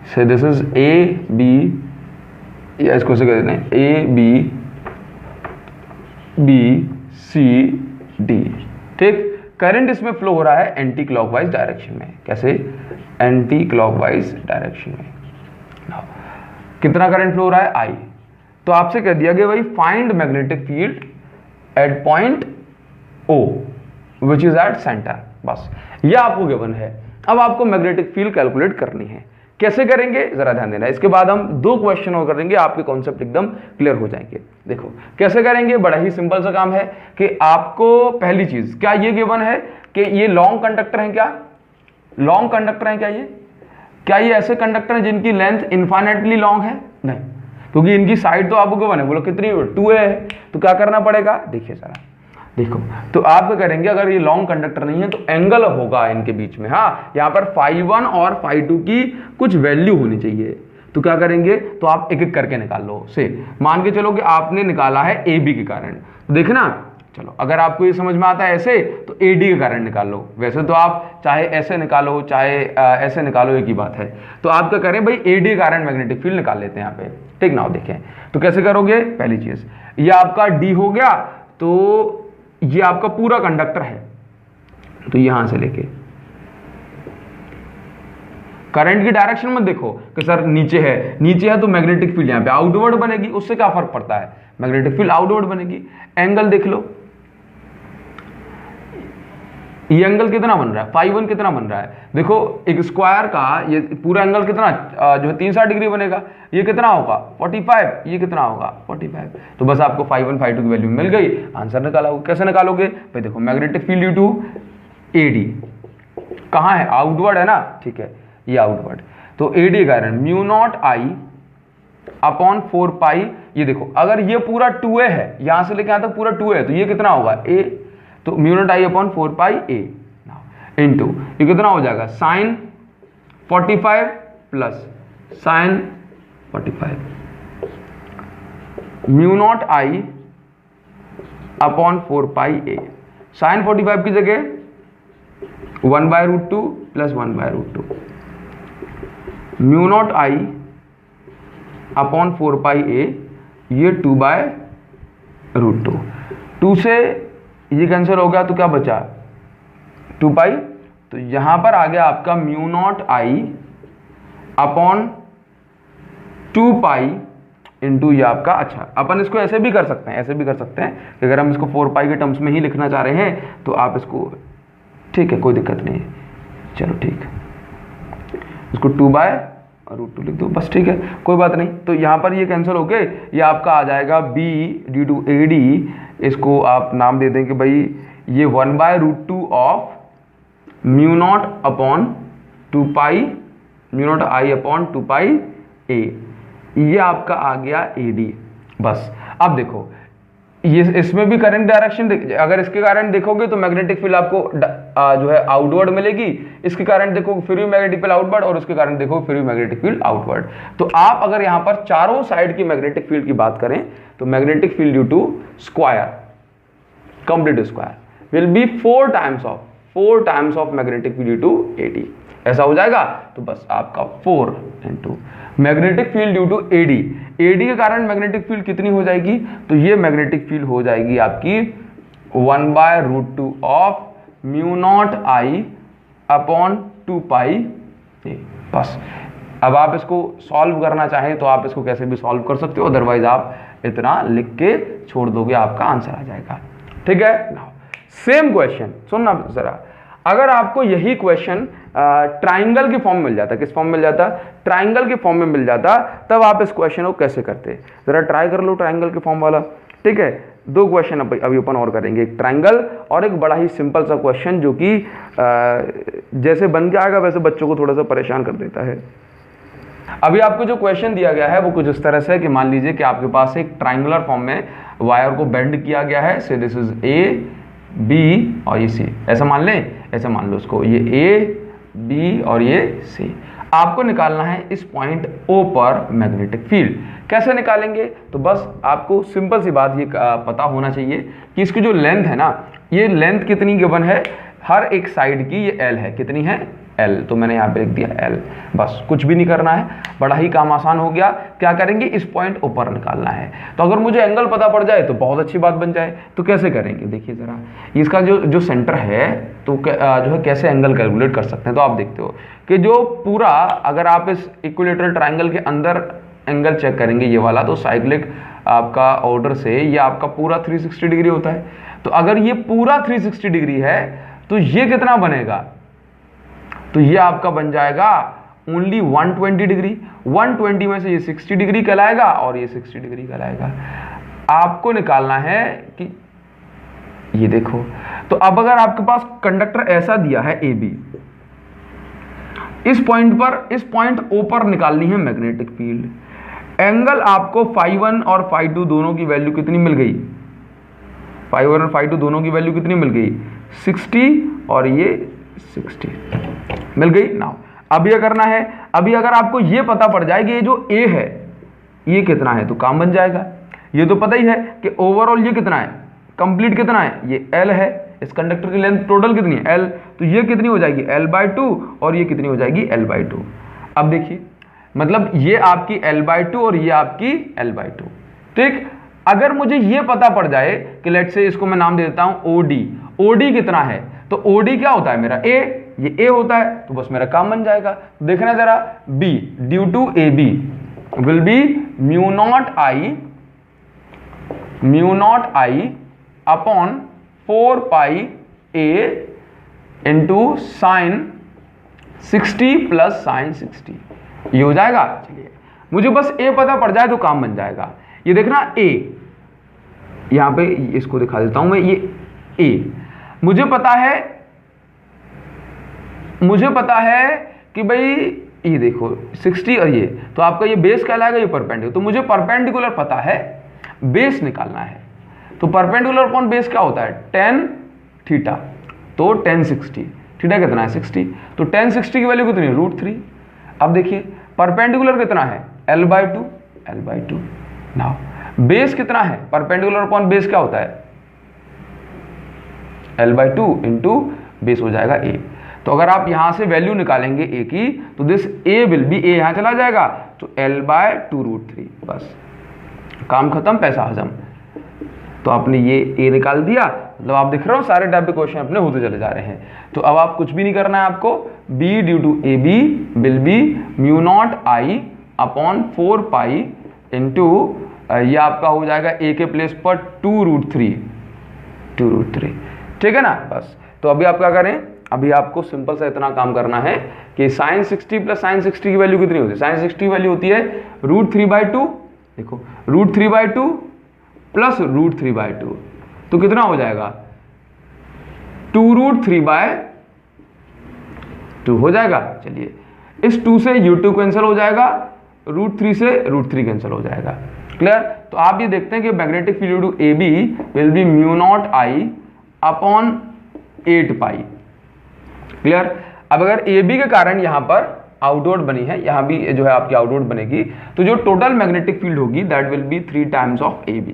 से दिस इज ए बी, या इसको से कहते हैं A B B C D, ठीक। करंट इसमें फ्लो हो रहा है एंटी क्लॉकवाइज डायरेक्शन में। कैसे? एंटी क्लॉकवाइज डायरेक्शन में। कितना करंट फ्लो हो रहा है? I। तो आपसे कह दिया गया भाई find magnetic field eight point O which is at centre. बस ये आपको गिवन है। अब आपको मैग्नेटिक फील्ड कैलकुलेट करनी है। कैसे करेंगे जरा ध्यान देना। इसके बाद हम 2 क्वेश्चन और करेंगे, आपके कॉन्सेप्ट एकदम क्लियर हो जाएंगे। देखो कैसे करेंगे, बड़ा ही सिंपल सा काम है कि आपको पहली चीज, क्या ये गिवन है कि ये लॉन्ग कंडक्टर है? क्या लॉन्ग कंडक्टर है? क्या ये ऐसे कंडक्टर हैं जिनकी लेंथ इनफाइनाइटली लॉन्ग है? नहीं, क्योंकि इनकी साइड तो आपको गिवन है, बोलो कितनी? 2a है। तो क्या करना पड़ेगा? देखिए जरा, देखो तो आप क्या करेंगे, अगर ये लॉन्ग कंडक्टर नहीं है तो एंगल होगा इनके बीच में। हाँ, यहाँ पर φ1 और φ2 की कुछ वैल्यू होनी चाहिए। तो क्या करेंगे, तो आप एक एक करके निकाल लो। से मान के चलो कि आपने निकाला है ए बी के कारण, तो देखना, चलो अगर आपको ये समझ में आता है ऐसे तो ए डी के कारण निकाल लो। वैसे तो आप चाहे ऐसे निकालो चाहे ऐसे निकालो, एक ही बात है। तो आप क्या करें भाई, ए डी के कारण मैग्नेटिक फील्ड निकाल लेते हैं यहाँ पे, ठीक ना। देखें तो कैसे करोगे। पहली चीज ये आपका डी हो गया, तो ये आपका पूरा कंडक्टर है, तो यहां से लेके करंट की डायरेक्शन मत देखो कि सर नीचे है तो मैग्नेटिक फील्ड यहां पे आउटवर्ड बनेगी। उससे क्या फर्क पड़ता है, मैग्नेटिक फील्ड आउटवर्ड बनेगी। एंगल देख लो, ये एंगल कितना बन रहा है, φ1 कितना बन रहा है। देखो एक स्क्वायर का ये पूरा एंगल कितना जो है 360 डिग्री बनेगा। ये कितना होगा 45, ये कितना होगा 45। तो बस आपको φ1 φ2 की वैल्यू मिल गई, आंसर निकाला। कैसे निकालोगे भाई, देखो magnetic field due to AD कहाँ है, आउटवर्ड है ना, ठीक है, ये आउटवर्ड। तो AD कारण μ0I अपॉन 4π। ये देखो अगर ये पूरा 2a है, यहां से लेके यहां तक पूरा 2a है, तो ये कितना होगा a, तो μ0I अपॉन 4π a इंटू ये कितना हो जाएगा sine 45 plus sine 45 μ0I upon 4π a। Sine 45 की जगह 1/√2 प्लस 1/√2 μ0I अपॉन 4π a, ये 2/√2। 2 से ये कैंसिल हो गया तो क्या बचा 2π। तो यहां पर आ गया आपका μ0I अपॉन 2π इंटू ये आपका। अच्छा अपन इसको ऐसे भी कर सकते हैं, ऐसे भी कर सकते हैं कि अगर हम इसको 4π के टर्म्स में ही लिखना चाह रहे हैं तो आप इसको, ठीक है कोई दिक्कत नहीं है, चलो ठीक है, इसको 2/√2 लिख दो बस, ठीक है कोई बात नहीं। तो यहाँ पर ये कैंसिल हो गए, ये आपका आ जाएगा b डी टू AD, इसको आप नाम दे दें कि भाई ये 1/√2 of μ0 upon 2π, μ0I upon 2π a, ये आपका आ गया AD। बस अब देखो ये इसमें भी करंट डायरेक्शन, अगर इसके कारण देखोगे तो मैग्नेटिक फील्ड आपको जो है आउटवर्ड मिलेगी, इसके कारण देखो फिर भी मैग्नेटिक फील्ड आउटवर्ड, और उसके कारण देखो फिर भी मैग्नेटिक फील्ड आउटवर्ड। तो आप अगर यहां पर चारों साइड की मैग्नेटिक फील्ड की बात करें तो magnetic field due to square, complete square will be 4 times of magnetic field due to AD। ऐसा हो जाएगा तो बस आपका 4 into magnetic field due to AD के कारण मैग्नेटिक फील्ड कितनी हो जाएगी, तो ये मैग्नेटिक फील्ड हो जाएगी आपकी 1/√2 ऑफ μ0I अपॉन 2π a। बस अब आप इसको सॉल्व करना चाहें तो आप इसको कैसे भी सॉल्व कर सकते हो, अदरवाइज आप इतना लिख के छोड़ दोगे, आपका आंसर आ जाएगा। ठीक है, सेम क्वेश्चन सुनना जरा, अगर आपको यही क्वेश्चन ट्राइंगल के फॉर्म में मिल जाता, किस फॉर्म में मिल जाता, ट्राइंगल के फॉर्म में मिल जाता, तब आप इस क्वेश्चन को कैसे करते, जरा ट्राई कर लो ट्राइंगल के फॉर्म वाला। ठीक है, 2 क्वेश्चन अभी अपन और करेंगे, एक ट्राइंगल और एक बड़ा ही सिंपल सा क्वेश्चन जो कि जैसे बन के आएगा वैसे बच्चों को थोड़ा सा परेशान कर देता है। अभी आपको जो क्वेश्चन दिया गया है वो कुछ इस तरह से है कि मान लीजिए कि आपके पास एक ट्राइंगुलर फॉर्म में वायर को बेंड किया गया है, से दिस इज ए बी और ये सी, ऐसा मान लें, ऐसा मान लो इसको, ये ए बी और ये सी। आपको निकालना है इस पॉइंट ओ पर मैग्नेटिक फील्ड। कैसे निकालेंगे? तो बस आपको सिंपल सी बात ये पता होना चाहिए कि इसकी जो लेंथ है ना, ये लेंथ कितनी गिवन है, हर एक साइड की ये एल है, कितनी है, एल, तो मैंने यहाँ पे लिख दिया एल। बस कुछ भी नहीं करना है, बड़ा ही काम आसान हो गया। क्या करेंगे, इस पॉइंट ऊपर निकालना है। तो अगर मुझे एंगल पता पड़ जाए तो बहुत अच्छी बात बन जाए। तो कैसे करेंगे, देखिए जरा, इसका जो सेंटर है तो जो है कैसे एंगल कैलकुलेट कर सकते हैं। तो आप देखते हो कि जो पूरा, अगर आप इस इक्विलेटरल ट्राइंगल के अंदर एंगल चेक करेंगे ये वाला, तो साइक्लिक आपका ऑर्डर से ये आपका पूरा 360 डिग्री होता है। तो अगर ये पूरा 360 डिग्री है तो ये कितना बनेगा, तो ये आपका बन जाएगा ओनली 120 डिग्री। 120 में से ये 60 डिग्री कहलाएगा और ये 60 डिग्री कहलाएगा। आपको निकालना है कि ये देखो, तो अब अगर आपके पास कंडक्टर ऐसा दिया है ए बी, इस पॉइंट पर, इस पॉइंट ओ पर निकालनी है मैग्नेटिक फील्ड। एंगल आपको φ1 और φ2 दोनों की वैल्यू कितनी मिल गई, φ1 और φ2 दोनों की वैल्यू कितनी मिल गई, 60 और ये 60 मिल गई ना। अब ये करना है, अभी अगर आपको ये पता पड़ जाए कि ये जो ए है ये कितना है, तो काम बन जाएगा। ये तो पता ही है कि ओवरऑल ये कितना है, कंप्लीट कितना है, ये एल है। इस कंडक्टर की लेंथ टोटल कितनी है, एल, तो ये कितनी हो जाएगी, l/2 और ये कितनी हो जाएगी, l/2। अब देखिए, मतलब ये आपकी l/2 और ये आपकी l/2। ठीक, अगर मुझे ये पता पड़ जाए कि लेट्स से इसको मैं नाम दे देता हूं OD, OD कितना है, तो OD क्या होता है मेरा, A, ये A होता है, तो बस मेरा काम बन जाएगा। देखना जरा, B due to AB will be mu not I upon 4 pi A into sine 60 plus sine 60, ये हो जाएगा। चलिए, मुझे बस A पता पड़ जाए तो काम बन जाएगा। ये देखना A, यहां पे इसको दिखा देता हूं मैं, ये A मुझे पता है कि भाई ये देखो 60 और ये, तो आपका ये बेस कहलाएगा, ये परपेंडिकुलर, तो मुझे परपेंडिकुलर पता है, बेस निकालना है। तो परपेंडिकुलर अपॉन बेस क्या होता है, tan थीटा, तो tan 60, थीटा कितना है 60, तो tan 60 की वैल्यू कितनी है, √3। अब देखिए परपेंडिकुलर कितना है, l/2। नाउ बेस कितना है, परपेंडिकुलर अपॉन बेस क्या होता है, l/2 इंटू बेस हो जाएगा a। तो अगर आप यहां से वैल्यू निकालेंगे a की, तो this a will be, a यहां चला जाएगा, तो l/2 √3, बस काम खत्म, पैसा हजम। तो आपने ये a निकाल दिया, मतलब आप दिख रहे हो सारे टाइप के क्वेश्चन अपने होते चले जा रहे हैं। तो अब आप कुछ भी नहीं करना है आपको, b due to AB will be mu not I upon 4 pi into ये आपका हो जाएगा a के प्लेस पर 2 √3, ठीक है ना। बस, तो अभी आप क्या करें, अभी आपको सिंपल सा इतना काम करना है कि साइन 60 प्लस साइन 60 की वैल्यू कितनी होती है, साइन 60 की वैल्यू होती है √3/2, देखो √3/2 प्लस √3/2, तो कितना हो जाएगा, 2√3/2 हो जाएगा। चलिए, इस 2 से U2 कैंसिल हो जाएगा, √3 से √3 कैंसिल हो जाएगा। क्लियर। तो आप ये देखते हैं कि magnetic field to AB will be mu not I upon 8 pi. Clear. अब अगर AB के कारण यहां पर आउटवर्ड बनी है, यहां भी जो है आपकी आउटवर्ड बनेगी, तो जो टोटल मैग्नेटिक फील्ड होगी that will be 3 times of AB।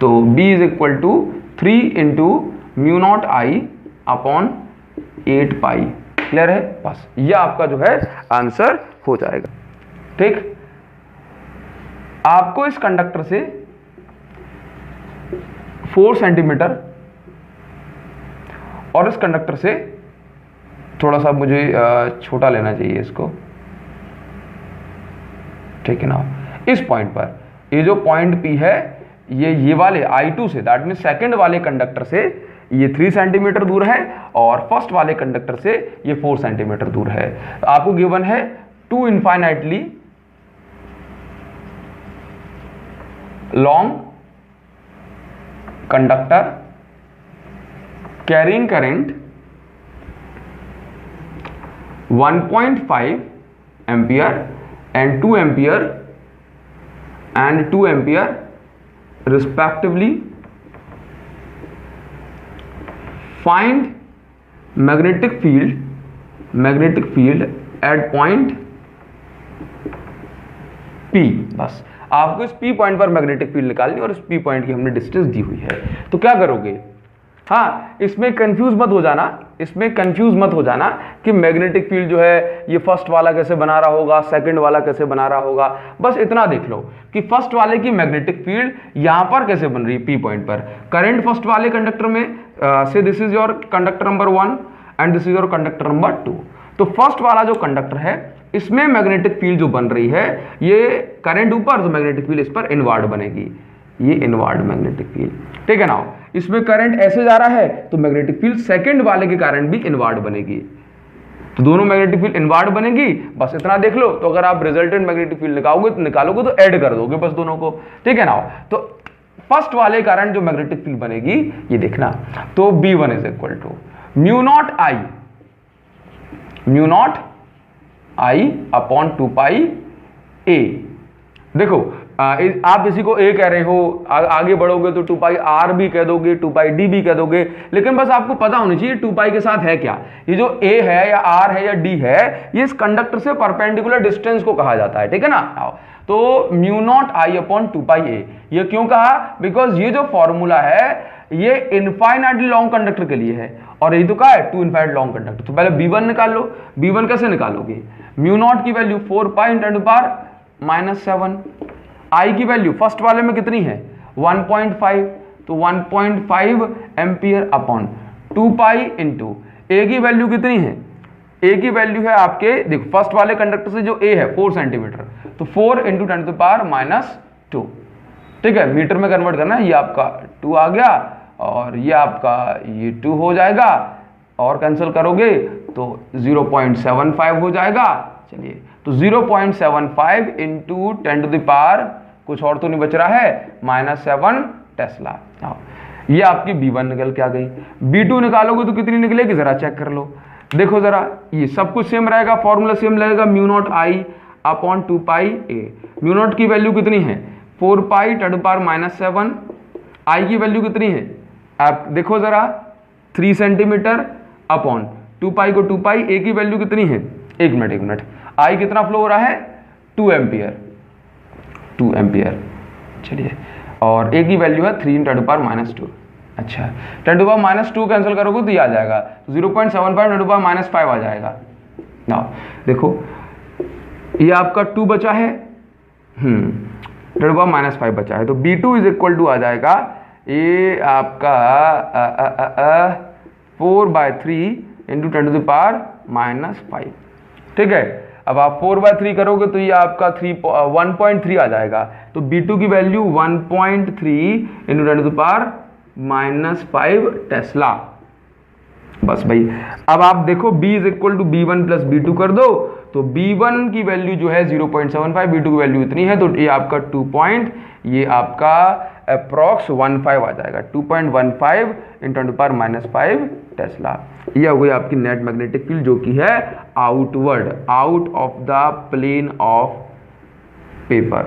तो B is equal to 3 into mu not I upon 8 pi. Clear है, बस ये आपका जो है आंसर हो जाएगा। ठीक, आपको इस कंडक्टर से 4 सेंटीमीटर और इस कंडक्टर से थोड़ा सा मुझे छोटा लेना चाहिए इसको, ठीक है ना। इस पॉइंट पर ये जो पॉइंट P है, ये वाले I2 से, दैट मीन सेकंड वाले कंडक्टर से ये 3 सेंटीमीटर दूर है और फर्स्ट वाले कंडक्टर से ये 4 सेंटीमीटर दूर है। तो आपको गिवन है 2 infinitely long conductor carrying current 1.5 ampere and 2 ampere respectively find magnetic field at point P। बस आपको इस P पॉइंट पर मैग्नेटिक फील्ड निकालनी और इस P पॉइंट की हमने डिस्टेंस दी हुई है। तो क्या करोगे, हाँ इसमें कंफ्यूज मत हो जाना कि मैग्नेटिक फील्ड जो है ये फर्स्ट वाला कैसे बना रहा होगा, सेकंड वाला कैसे बना रहा होगा। बस इतना देख लो कि फर्स्ट वाले की मैग्नेटिक फील्ड यहां पर कैसे बन रही है P पॉइंट पर। करंट फर्स्ट वाले कंडक्टर में से this is your conductor number 1 and this is your conductor number 2। तो फर्स्ट वाला जो कंडक्टर है इसमें मैग्नेटिक फील्ड जो बन रही है, ये करंट ऊपर तो मैग्नेटिक फील्ड इस पर इनवर्ड बनेगी, ये इनवर्ड मैग्नेटिक फील्ड, ठीक है ना। इसमें करंट ऐसे जा रहा है तो मैग्नेटिक फील्ड सेकंड वाले के कारण भी इनवर्ड बनेगी, तो दोनों मैग्नेटिक फील्ड इनवर्ड बनेगी। बस इतना देख लो। तो अगर आप रिजल्टेंट मैग्नेटिक फील्ड निकालोगे तो ऐड कर दोगे बस दोनों को, ठीक है ना। तो फर्स्ट वाले कारण जो मैग्नेटिक फील्ड बनेगी ये देखना। तो B1 is equal to mu not I upon 2π A। देखो आप इसी को A कह रहे हो, आगे बढ़ोगे तो 2π R भी कह दोगे, 2π D भी कह दोगे, लेकिन बस आपको पता होनी चाहिए 2π के साथ है क्या। ये जो A है या R है या D है, ये इस कंडक्टर से परपेंडिकुलर डिस्टेंस को कहा जाता है, ठीक है ना। तो mu not I upon 2π A, ये क्यों कहा, बिकॉज ये जो फॉर्मूला है ये इनफाइनाइटली लॉन्ग कंडक्टर के लिए है और यही तो कहा है टू इनफाइनाइट लॉन्ग कंडक्टर। तो पहले B1 निकाल लो। B1 कैसे निकालोगे, म्यू नॉट की वैल्यू 4π × 10⁻⁷, I की वैल्यू फर्स्ट वाले में कितनी है 1.5, तो 1.5 एम्पियर अपॉन 2π इंटू A की वैल्यू कितनी है, A की वैल्यू है आपके, देखो फर्स्ट वाले कंडक्टर से जो A है 4 सेंटीमीटर, तो 4 × 10⁻², ठीक है। मीटर में कन्वर्ट करना है, ये आपका 2 आ गया और ये आपका ये 2 हो जाएगा और कैंसिल करोगे तो 0.75 हो जाएगा। चलिए तो 0.75 इंटू 10⁻, कुछ और तो नहीं बच रहा है, -7 टेस्ला। ये आपकी B1 निकल के आ गई। B2 निकालोगे तो कितनी निकलेगी जरा चेक कर लो। देखो जरा, ये सब कुछ सेम रहेगा, फॉर्मूला सेम लगेगा, mu not I upon 2π A। Mu naught की वैल्यू कितनी है 4π × 10⁻⁷, I की वैल्यू कितनी है, आप देखो जरा 3 सेंटीमीटर अपॉन 2π को 2π, A की वैल्यू कितनी है, एक मिनट, I कितना फ्लो हो रहा है 2 एम्पियर, चलिए, और A की वैल्यू है 3 × 10⁻²। अच्छा 10⁻² कैंसिल करोगे तो ये आ जाएगा 0.75 × 10⁻⁵ आ जाएगा ना। देखो ये आपका 2 बचा है, 10⁻⁵ बचा है, तो B2 इज इक्वल टू आ जाएगा ये आपका 4/3 × 10⁻⁵, ठीक है। अब आप 4/3 करोगे तो ये आपका 1.3 आ जाएगा, तो B2 की वैल्यू 1.3 × 10⁻⁵ टेस्ला। बस भाई, अब आप देखो B is equal to B1 plus B2 कर दो, तो B1 की वैल्यू जो है 0.75, B2 की वैल्यू इतनी है, तो ये आपका 2 पॉइंट, ये आपका अप्रॉक्स 15 आ जाएगा, 2.15 × 10⁻⁵ टेस्ला। ये हो गई आपकी नेट मैग्नेटिक फील्ड जो कि है outward, out of the plane of paper.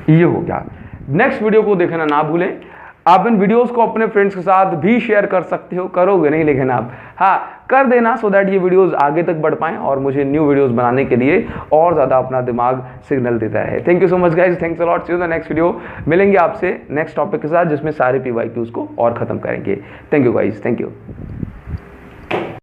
ये हो गया। नेक्स्ट वीडियो को देखना ना भूलें। आप इन वीडियोस को अपने फ्रेंड्स के साथ भी शेयर कर सकते हो, करोगे नहीं लेकिन आप हाँ कर देना, सो दैट ये वीडियोस आगे तक बढ़ पाएं और मुझे न्यू वीडियोस बनाने के लिए और ज़्यादा अपना दिमाग सिग्नल देता रहे। Thank you so much guys, thanks a lot, see you the next video. मिलेंगे आपसे नेक्स्ट टॉपिक के साथ जिसमें सारे PYQs को और ख़त्म करेंगे। Thank you guys, thank you.